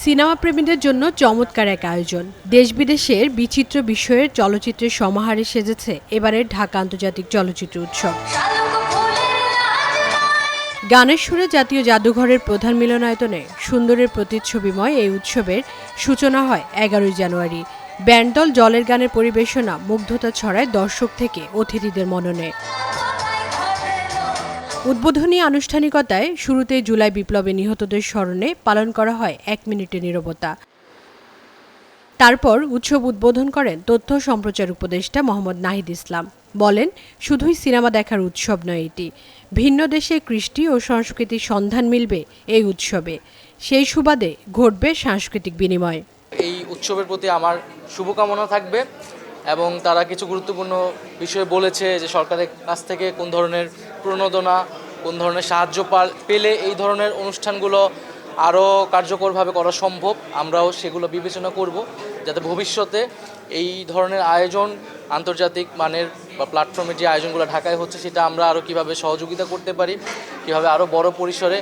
Cinema প্রেমীদের জন্য চমৎকার এক আয়োজন। দেশ বিদেশের বিচিত্র বিষয়ের চলচ্চিত্রের সমাহারে সেজেছে এবারের ঢাকা আন্তর্জাতিক চলচ্চিত্র উৎসব। গানের সুরে জাতীয় জাদুঘরের প্রধান মিলনায়তনে সুন্দরের প্রতিচ্ছবিময় এই উৎসবের সূচনা হয় 11 জানুয়ারি। ব্যান্ডদল জলের গানের পরিবেশনা মুগ্ধতা ছড়ায় দর্শক থেকে অতিথিদের মননে। উদ্বোধনী আনুষ্ঠানিকতায় শুরুতেই জুলাই বিপ্লবে নিহতদের স্মরণে পালন করা হয় 1 মিনিটের নীরবতা। তারপর উৎসব উদ্বোধন করেন তথ্য সম্প্রচার উপদেষ্টা মোহাম্মদ নাহিদ ইসলাম। বলেন, শুধুই সিনেমা দেখার উৎসব নয় এটি, ভিন্ন দেশের কৃষ্টি ও সংস্কৃতির সন্ধান মিলবে এই উৎসবে। সেই সুবাদে ঘটবে সাংস্কৃতিক বিনিময়। এই উৎসবের প্রতি আমার শুভকামনা থাকবে এবং তারা কিছু গুরুত্বপূর্ণ বিষয় বলেছে যে সরকারের কাছ থেকে কোন ধরনের প্রণোদনা, কোন ধরনের সাহায্য পেলে এই ধরনের অনুষ্ঠানগুলো আরও কার্যকরভাবে করা সম্ভব। আমরাও সেগুলো বিবেচনা করব যাতে ভবিষ্যতে এই ধরনের আয়োজন আন্তর্জাতিক মানের বা প্ল্যাটফর্মে যে আয়োজনগুলো ঢাকায় হচ্ছে সেটা আমরা আরও কীভাবে সহযোগিতা করতে পারি, কীভাবে আরও বড় পরিসরে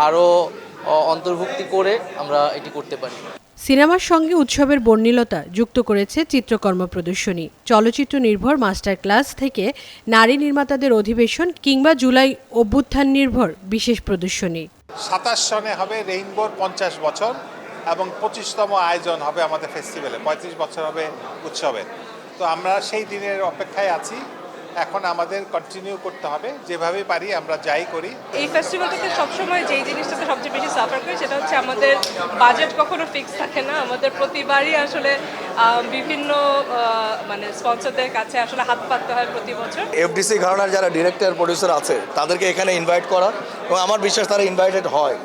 আরও অন্তর্ভুক্তি করে আমরা এটি করতে পারি। সিনেমার সঙ্গে উৎসবের বর্ণিলতা যুক্ত করেছে চিত্রকর্ম প্রদর্শনী, চলচ্চিত্র নির্ভর মাস্টার ক্লাস থেকে নারী নির্মাতাদের অধিবেশন কিংবা জুলাই অভ্যুত্থান নির্ভর বিশেষ প্রদর্শনী। 27 সনে হবে রেইনবোর 50 বছর এবং 25তম আয়োজন হবে আমাদের ফেস্টিভ্যালে, 35 বছর হবে উৎসবের। তো আমরা সেই দিনের অপেক্ষায় আছি। এখন আমাদের কন্টিনিউ করতে হবে, যেভাবে পারি আমরা যাই করি। এই ফেস্টিভ্যালটাতে সবসময় যেই জিনিসটাতে সবচেয়ে বেশি সাফার করে সেটা হচ্ছে আমাদের বাজেট কখনো ফিক্স থাকে না। আমাদের প্রতিবারই আসলে বিভিন্ন মানে স্পন্সরদের কাছে আসলে হাত পাততে হয় প্রতি বছর। এফডিসি ঘরানার যারা ডিরেক্টর প্রডিউসার আছে তাদেরকে এখানে ইনভাইট করা, এবং আমার বিশ্বাস তারা ইনভাইটেড হয়।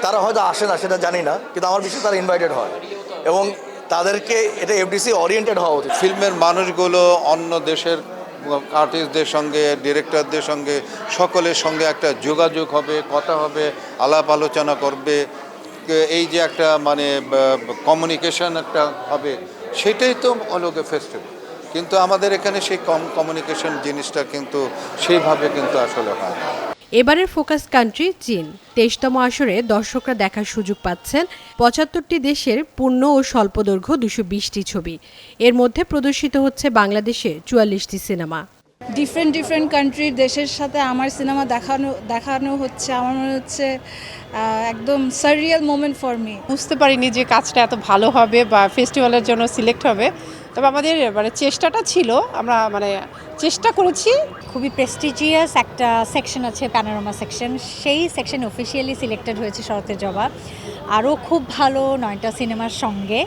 তারা হয়তো আসে না সেটা জানি না, কিন্তু আমার বিশ্বাস তারা ইনভাইটেড হয় এবং তাদেরকে এটা এফডিসি ওরিয়েন্টেড হওয়া উচিত। ফিল্মের মানুষগুলো অন্য দেশের আর্টিস্টদের সঙ্গে, ডিরেক্টরদের সঙ্গে, সকলের সঙ্গে একটা যোগাযোগ হবে, কথা হবে, আলাপ আলোচনা করবে। এই যে একটা মানে কমিউনিকেশন একটা হবে, সেটাই তো অলোকে ফেস্টিভ্যাল। কিন্তু আমাদের এখানে সেই কমিউনিকেশন জিনিসটা কিন্তু সেইভাবে কিন্তু আসলে হয় না। এবারের ফোকাস কান্ট্রি চীন। 23তম আসরে দর্শকরা দেখার সুযোগ পাচ্ছেন 75টি দেশের পূর্ণ ও স্বল্পদৈর্ঘ্য 220টি ছবি। এর মধ্যে প্রদর্শিত হচ্ছে বাংলাদেশে 44টি সিনেমা। ডিফারেন্ট কান্ট্রির দেশের সাথে আমার সিনেমা দেখানো হচ্ছে। আমার মনে হচ্ছে একদম সাররিয়াল মোমেন্ট ফর মি। বুঝতে পারিনি যে কাজটা এত ভালো হবে বা ফেস্টিভ্যালের জন্য সিলেক্ট হবে, তবে আমাদের মানে চেষ্টাটা ছিল, আমরা মানে চেষ্টা করেছি। খুবই প্রেস্টিজিয়াস একটা সেকশন আছে, প্যানোরামা সেকশন। সেই সেকশন অফিসিয়ালি সিলেক্টেড হয়েছে শরতের জবাব। আরও খুব ভালো 9টা সিনেমার সঙ্গে,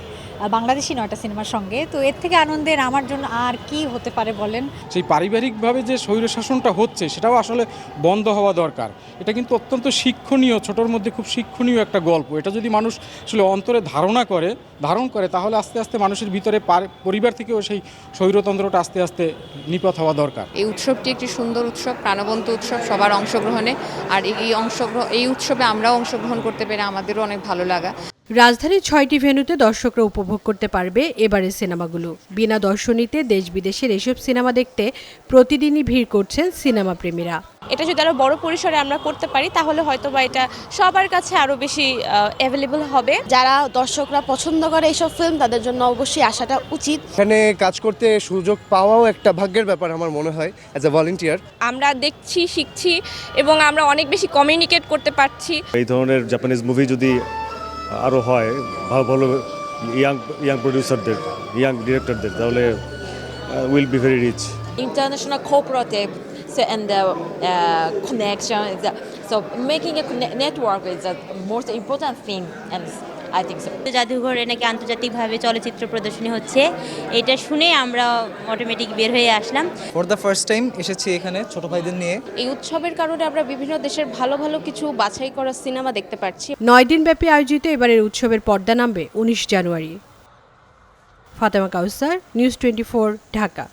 বাংলাদেশি 9টা সিনেমার সঙ্গে। তো এর থেকে আনন্দের আমার জন্য আর কি হতে পারে বলেন। সেই পারিবারিকভাবে যে স্বৈরশাসনটা হচ্ছে সেটাও আসলে বন্ধ হওয়া দরকার। এটা কিন্তু অত্যন্ত শিক্ষণীয়, ছোটোর মধ্যে খুব শিক্ষণীয় একটা গল্প। এটা যদি মানুষ আসলে অন্তরে ধারণ করে তাহলে আস্তে আস্তে মানুষের ভিতরে পরিবার থেকেও সেই স্বৈরতন্ত্রটা আস্তে আস্তে নিপাত হওয়া দরকার। এই উৎসবটি একটি সুন্দর উৎসব, প্রাণবন্ত উৎসব, সবার অংশগ্রহণে। আর এই উৎসবে আমরাও অংশগ্রহণ করতে পেরে আমাদেরও অনেক ভালো লাগা। রাজধানীর 6টি ভেন্যুতে দর্শকরা উপভোগ করতে পারবে এবারের সিনেমাগুলো। বিনা দর্শনীতে দেশ বিদেশের এসব সিনেমা দেখতে প্রতিদিনই ভিড় করছেন সিনেমা প্রেমীরা। এটা যদি আরো বড় পরিসরে আমরা করতে পারি তাহলে হয়তো বা এটা সবার কাছে আরো বেশি অ্যাভেলেবল হবে। যারা দর্শকরা পছন্দ করে এইসব ফিল্ম তাদের জন্য অবশ্যই আসাটা উচিত। এখানে কাজ করতে সুযোগ পাওয়াও একটা ভাগ্যের ব্যাপার আমার মনে হয় অ্যাজ এ ভলান্টিয়ার। আমরা দেখছি, শিখছি এবং আমরা অনেক বেশি কমিউনিকেট করতে পারছি। এই ধরনের জাপানিজ মুভি যদি আরও হয়, ভালো ভালো ইয়াং প্রডিউসারদের, ইয়াং ডিরেক্টরদের, তাহলে will be very rich. International cooperative and the connection, so making a network is the most important thing, and I think so. জাদুঘরে নাকি আন্তর্জাতিকভাবে চলচ্চিত্র প্রদর্শনী হচ্ছে, এটা শুনে আমরা অটোমেটিক বের হয়ে আসলাম। ফর দ্য ফার্স্ট টাইম এসেছি এখানে ছোট ভাইদের নিয়ে। এই উৎসবের কারণে আমরা বিভিন্ন দেশের ভালো ভালো কিছু বাছাই করা সিনেমা দেখতে পাচ্ছি। 9 দিনব্যাপী আয়োজিত এবারের উৎসবের পর্দা নামবে 19 জানুয়ারি। ফাতেমা কাউসার, নিউজ 24, ঢাকা।